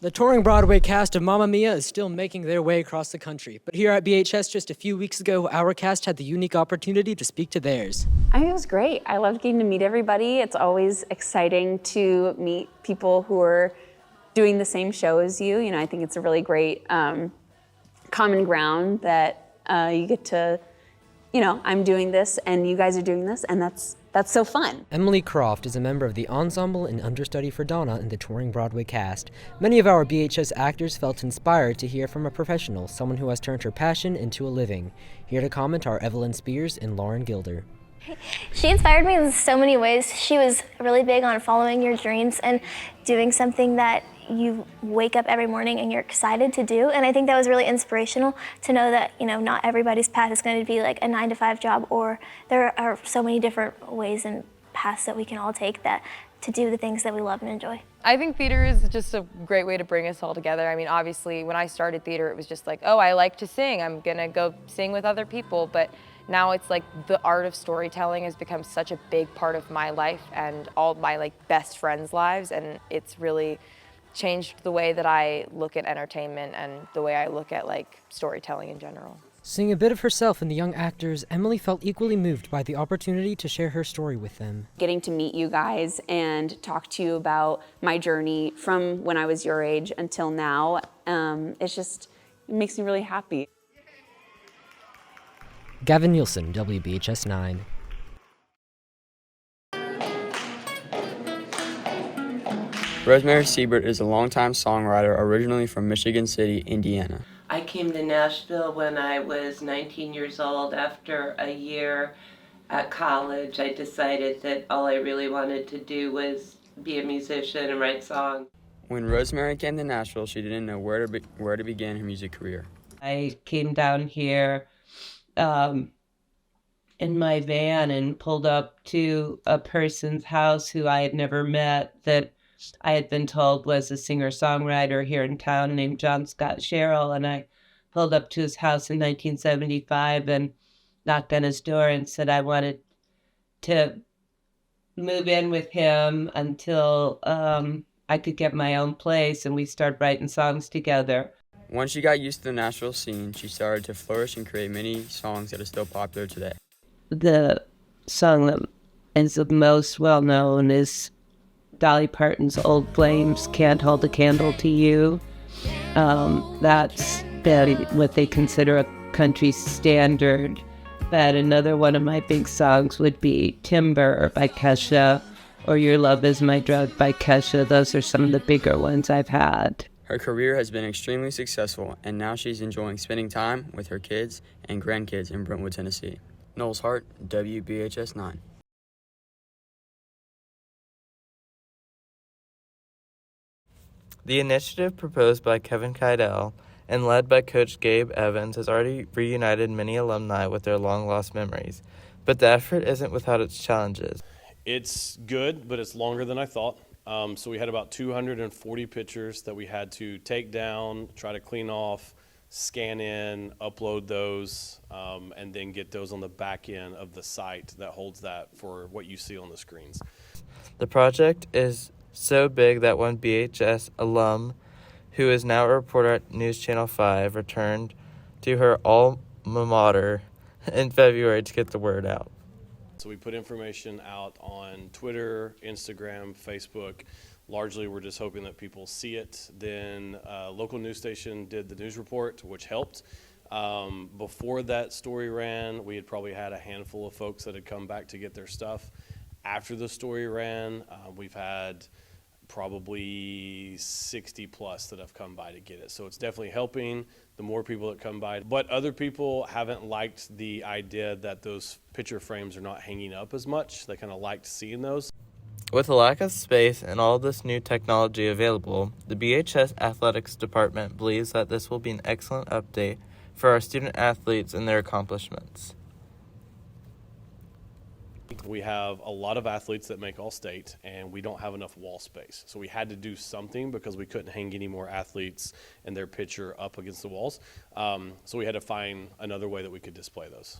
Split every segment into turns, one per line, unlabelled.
The touring Broadway cast of Mamma Mia is still making their way across the country, but here at BHS just a few weeks ago, our cast had the unique opportunity to speak to theirs.
I think it was great. I loved getting to meet everybody. It's always exciting to meet people who are doing the same show as you. You know, I think it's a really great common ground that you get to, you know, I'm doing this and you guys are doing this, and that's so fun.
Emily Croft is a member of the ensemble and understudy for Donna in the touring Broadway cast. Many of our BHS actors felt inspired to hear from a professional, someone who has turned her passion into a living. Here to comment are Evelyn Spears and Lauren Gilder.
She inspired me in so many ways. She was really big on following your dreams and doing something that you wake up every morning and you're excited to do. And I think that was really inspirational to know that, you know, not everybody's path is going to be like a 9-to-5 job, or there are so many different ways and paths that we can all take that to do the things that we love and enjoy.
I think theater is just a great way to bring us all together. I mean, obviously, when I started theater, it was just like, oh, I like to sing. I'm gonna go sing with other people. But now it's like the art of storytelling has become such a big part of my life and all my like best friends' lives, and it's really changed the way that I look at entertainment and the way I look at like storytelling in general.
Seeing a bit of herself in the young actors, Emily felt equally moved by the opportunity to share her story with them.
Getting to meet you guys and talk to you about my journey from when I was your age until now, it makes me really happy.
Gavin Nielsen, WBHS 9.
Rosemary Siebert is a longtime songwriter originally from Michigan City, Indiana.
I came to Nashville when I was 19 years old. After a year at college, I decided that all I really wanted to do was be a musician and write songs.
When Rosemary came to Nashville, she didn't know where to begin her music career.
I came down here in my van and pulled up to a person's house who I had never met that I had been told was a singer-songwriter here in town named John Scott Sherrill, and I pulled up to his house in 1975 and knocked on his door and said I wanted to move in with him until I could get my own place, and we started writing songs together.
Once she got used to the Nashville scene, she started to flourish and create many songs that are still popular today.
The song that is the most well-known is Dolly Parton's Old Flames, Can't Hold a Candle to You. That's what they consider a country standard. But another one of my big songs would be Timber by Kesha, or Your Love Is My Drug by Kesha. Those are some of the bigger ones I've had.
Her career has been extremely successful, and now she's enjoying spending time with her kids and grandkids in Brentwood, Tennessee. Knowles Hart, WBHS 9.
The initiative proposed by Kevin Kydell and led by Coach Gabe Evans has already reunited many alumni with their long-lost memories, but the effort isn't without its challenges.
It's good, but it's longer than I thought. So we had about 240 pictures that we had to take down, try to clean off, scan in, upload those, and then get those on the back end of the site that holds that for what you see on the screens.
The project is so big that one BHS alum, who is now a reporter at News Channel 5, returned to her alma mater in February to get the word out.
So we put information out on Twitter, Instagram, Facebook. Largely, we're just hoping that people see it. Then a local news station did the news report, which helped. Before that story ran, we had probably had a handful of folks that had come back to get their stuff. After the story ran, we've had probably 60 plus that have come by to get it. So it's definitely helping the more people that come by. But other people haven't liked the idea that those picture frames are not hanging up as much. They kind of liked seeing those.
With a lack of space and all this new technology available, the BHS Athletics Department believes that this will be an excellent update for our student athletes and their accomplishments.
We have a lot of athletes that make All-State, and we don't have enough wall space. So we had to do something because we couldn't hang any more athletes and their picture up against the walls. So we had to find another way that we could display those.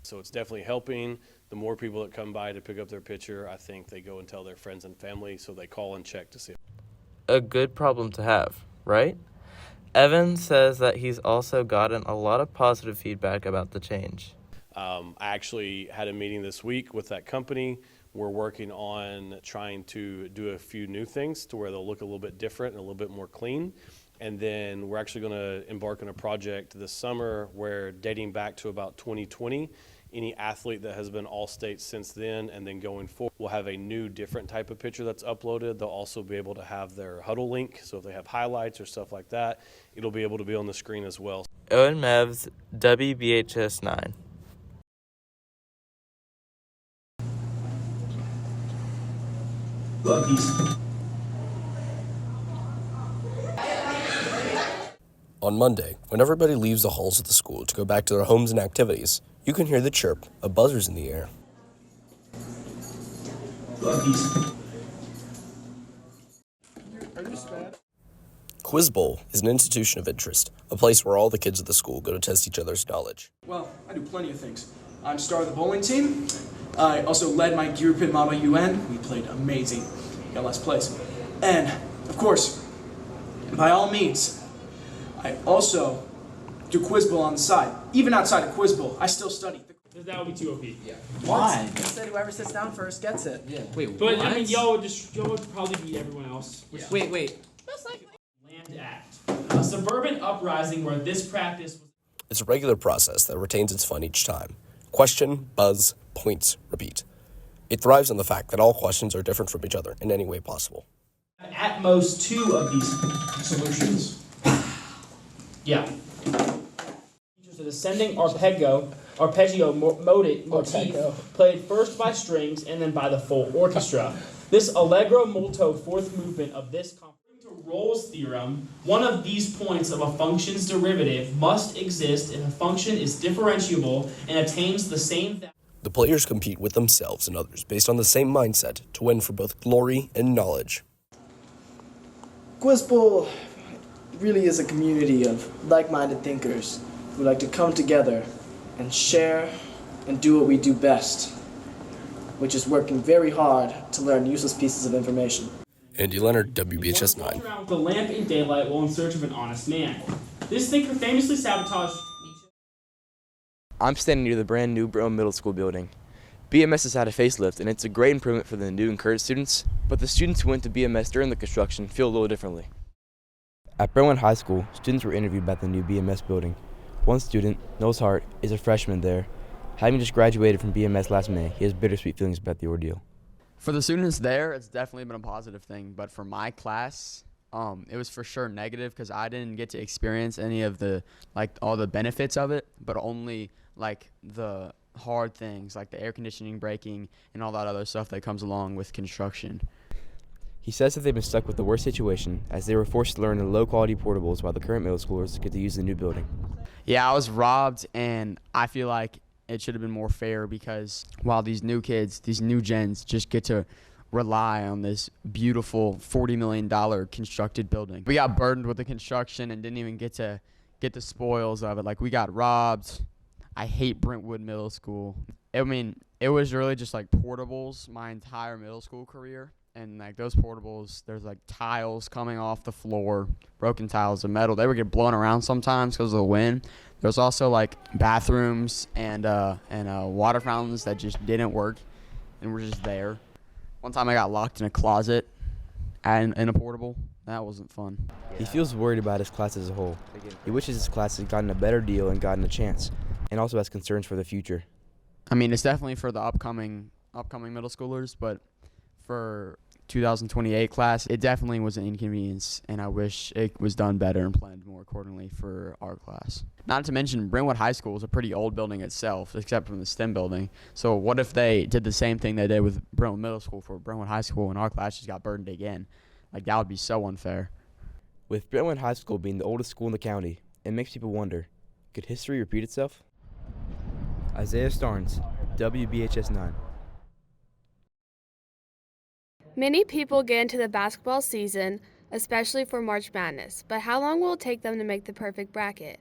So it's definitely helping. The more people that come by to pick up their picture, I think they go and tell their friends and family, so they call and check to see.
A good problem to have. right? Evan says that he's also gotten a lot of positive feedback about the change.
I actually had a meeting this week with that company. We're working on trying to do a few new things to where they'll look a little bit different and a little bit more clean. And then we're actually going to embark on a project this summer where, dating back to about 2020, any athlete that has been All-State since then and then going forward will have a new different type of picture that's uploaded. They'll also be able to have their huddle link, so if they have highlights or stuff like that, it'll be able to be on the screen as well.
Owen Mevs, WBHS 9.
On Monday, when everybody leaves the halls of the school to go back to their homes and activities, you can hear the chirp of buzzers in the air. Quiz Bowl is an institution of interest, a place where all the kids of the school go to test each other's knowledge.
Well, I do plenty of things. I'm star of the bowling team. I also led my gear pit Model UN. We played amazing. Got last place. And, of course, by all means, I also do Quiz Bowl on the side. Even outside of Quiz Bowl, I still study.
That would be too OP.
Yeah.
Why?
I said whoever sits down first gets it.
Yeah. Wait,
But
what?
I mean, y'all would probably beat everyone else.
Yeah. Wait.
Land Act, a suburban uprising where this practice was.
It's a regular process that retains its fun each time. Question, buzz, points, repeat. It thrives on the fact that all questions are different from each other in any way possible.
At most 2 of these solutions. Yeah. Features a descending arpeggio motif played first by strings and then by the full orchestra. This allegro molto fourth movement of this according to Rolle's theorem, one of these points of a function's derivative must exist if a function is differentiable and attains the same value.
The players compete with themselves and others based on the same mindset to win for both glory and knowledge.
Quiz Bowl really is a community of like-minded thinkers who like to come together and share and do what we do best, which is working very hard to learn useless pieces of information.
Andy Leonard, WBHS 9.
Around with a lamp in daylight while in search of an honest man. This thinker famously sabotaged.
I'm standing near the brand new Brentwood Middle School building. BMS has had a facelift, and it's a great improvement for the new and current students, but the students who went to BMS during the construction feel a little differently. At Brentwood High School, students were interviewed about the new BMS building. One student, Knowles Hart, is a freshman there. Having just graduated from BMS last May, he has bittersweet feelings about the ordeal.
For the students there, it's definitely been a positive thing, but for my class, it was for sure negative because I didn't get to experience any of the, all the benefits of it, but only, the hard things, like the air conditioning breaking and all that other stuff that comes along with construction.
He says that they've been stuck with the worst situation as they were forced to learn the low-quality portables while the current middle schoolers get to use the new building.
Yeah, I was robbed, and I feel like it should have been more fair because while these new kids, these new gens just get to rely on this beautiful $40 million constructed building. We got burdened with the construction and didn't even get to get the spoils of it. We got robbed. I hate Brentwood Middle School. I mean, it was really just portables my entire middle school career. And those portables, there's tiles coming off the floor, broken tiles of metal. They would get blown around sometimes because of the wind. There's also bathrooms and water fountains that just didn't work and were just there. One time I got locked in a closet in a portable. That wasn't fun.
He feels worried about his class as a whole. He wishes his class had gotten a better deal and gotten a chance, and also has concerns for the future.
I mean, it's definitely for the upcoming middle schoolers, but for 2028 class, it definitely was an inconvenience, and I wish it was done better and planned more accordingly for our class. Not to mention, Brentwood High School is a pretty old building itself, except from the STEM building. So what if they did the same thing they did with Brentwood Middle School for Brentwood High School, and our class just got burdened again? That would be so unfair.
With Brentwood High School being the oldest school in the county, it makes people wonder, could history repeat itself? Isaiah Starnes, WBHS 9.
Many people get into the basketball season, especially for March Madness, but how long will it take them to make the perfect bracket?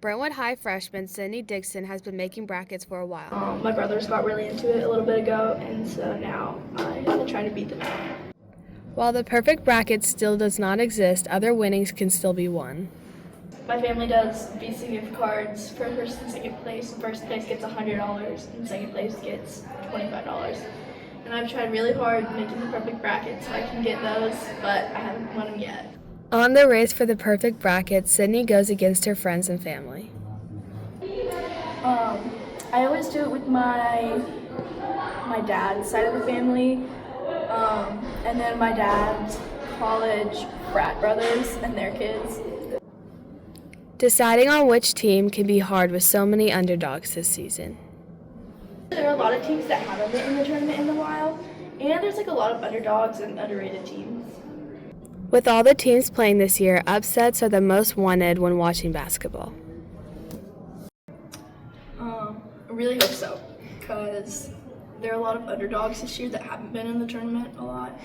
Brentwood High freshman Sydney Dixon has been making brackets for a while.
My brothers got really into it a little bit ago, and so now I've been trying to beat them out.
While the perfect bracket still does not exist, other winnings can still be won.
My family does VC gift cards for first and second place. First place gets $100 and second place gets $25. And I've tried really hard making the perfect bracket so I can get those, but I haven't won them yet.
On the race for the perfect bracket, Sydney goes against her friends and family.
I always do it with my dad's side of the family, and then my dad's college frat brothers and their kids.
Deciding on which team can be hard with so many underdogs this season.
There are a lot of teams that haven't been in the tournament in a while, and there's like a lot of underdogs and underrated teams.
With all the teams playing this year, upsets are the most wanted when watching basketball.
I really hope so, because there are a lot of underdogs this year that haven't been in the tournament a lot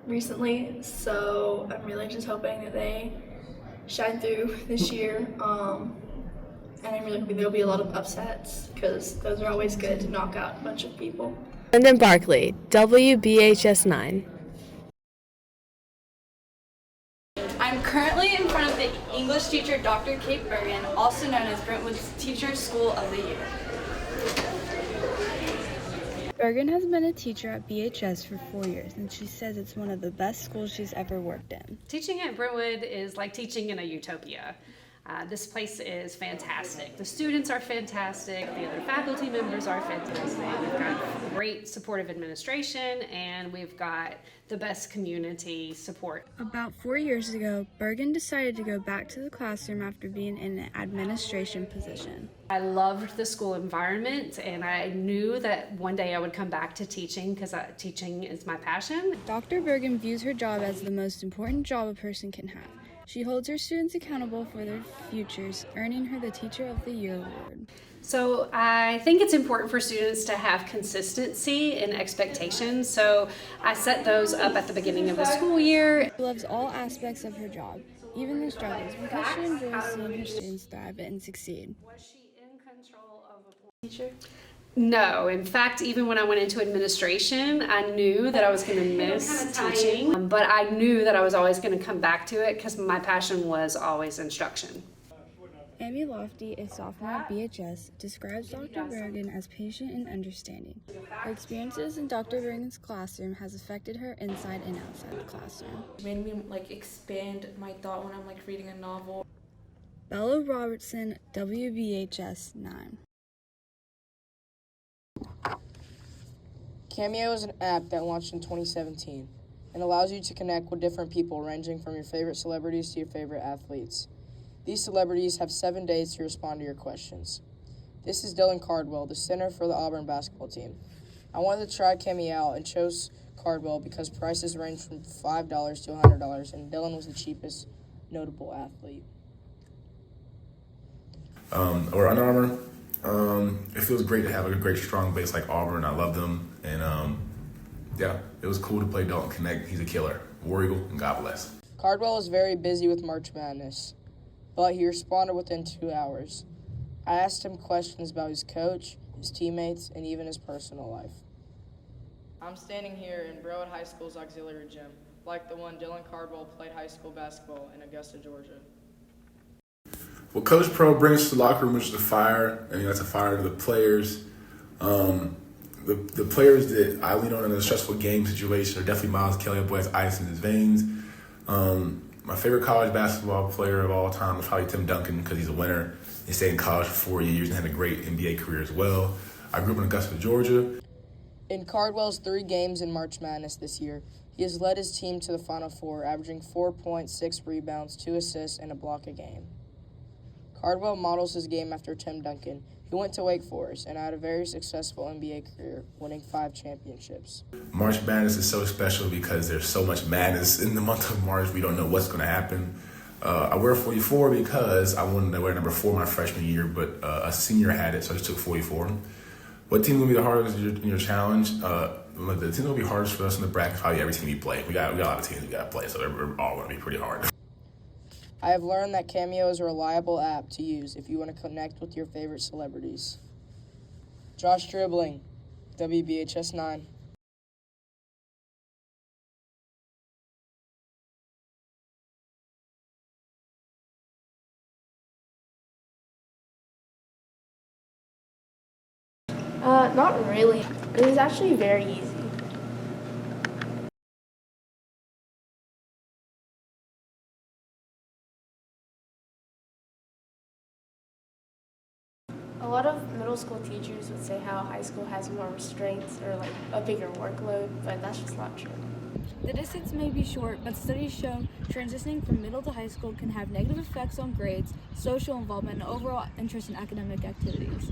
recently, so I'm really just hoping that they shine through this year, and I'm really hoping there'll be a lot of upsets, because those are always good to knock out a bunch of people.
Lyndon Barkley, WBHS 9.
I'm currently in front of the English teacher, Dr. Kate Bergen, also known as Brentwood's Teacher School of the Year.
Bergen has been a teacher at BHS for 4 years, and she says it's one of the best schools she's ever worked in.
Teaching at Brentwood is like teaching in a utopia. This place is fantastic. The students are fantastic. The other faculty members are fantastic. We've got great supportive administration, and we've got the best community support.
About 4 years ago, Bergen decided to go back to the classroom after being in an administration position.
I loved the school environment, and I knew that one day I would come back to teaching because teaching is my passion.
Dr. Bergen views her job as the most important job a person can have. She holds her students accountable for their futures, earning her the Teacher of the Year award.
So I think it's important for students to have consistency and expectations. So I set those up at the beginning of the school year.
She loves all aspects of her job, even the struggles, because she enjoys seeing her students thrive and succeed.
Was she in control of a teacher? No. In fact, even when I went into administration, I knew that I was going to miss teaching, but I knew that I was always going to come back to it because my passion was always instruction.
Amy Lofty, a sophomore at BHS, describes Dr. Bergen as patient and understanding. Her experiences in Dr. Bergen's classroom has affected her inside and outside the classroom.
It made me expand my thought when I'm reading a novel.
Bella Robertson, WBHS 9.
Cameo is an app that launched in 2017 and allows you to connect with different people ranging from your favorite celebrities to your favorite athletes. These celebrities have 7 days to respond to your questions. This is Dylan Cardwell, the center for the Auburn basketball team. I wanted to try Cameo out and chose Cardwell because prices range from $5 to $100, and Dylan was the cheapest notable athlete.
Or Under Armour. It feels great to have a great, strong base like Auburn. I love them. And yeah, it was cool to play Dalton Connect. He's a killer. War Eagle, and God bless.
Cardwell is very busy with March Madness, but he responded within 2 hours. I asked him questions about his coach, his teammates, and even his personal life.
I'm standing here in Brentwood High School's auxiliary gym, like the one Dylan Cardwell played high school basketball in Augusta, Georgia.
What Coach Pro brings to the locker room is the fire, and that's a fire to the players. The players that I lean on in a stressful game situation are definitely Miles Kelly, a boy has ice in his veins. My favorite college basketball player of all time is probably Tim Duncan because he's a winner. He stayed in college for 4 years and had a great NBA career as well. I grew up in Augusta, Georgia.
In Cardwell's 3 games in March Madness this year, he has led his team to the Final Four, averaging 4 points, 6 rebounds, 2 assists, and a block a game. Cardwell models his game after Tim Duncan, who went to Wake Forest and had a very successful NBA career, winning 5 championships.
March Madness is so special because there's so much madness in the month of March. We don't know what's going to happen. I wear 44 because I wanted to wear number 4 my freshman year, but a senior had it, so I just took 44. What team will be the hardest in your challenge? The team that will be hardest for us in the bracket is probably every team we play. We got a lot of teams we got to play, so they're all going to be pretty hard.
I have learned that Cameo is a reliable app to use if you want to connect with your favorite celebrities. Josh Dribbling, WBHS 9.
Not really. It was actually very easy. A lot of middle school teachers would say how high school has more restraints or like a bigger workload, but that's just not true.
The distance may be short, but studies show transitioning from middle to high school can have negative effects on grades, social involvement, and overall interest in academic activities.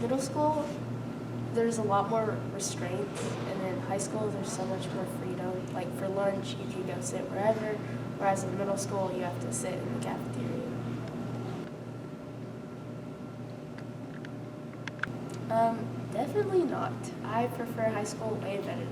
Middle school, there's a lot more restraints, and in high school, there's so much more freedom. Like for lunch, you can go sit wherever, whereas in middle school, you have to sit in the cafeteria. Definitely not. I prefer high school way better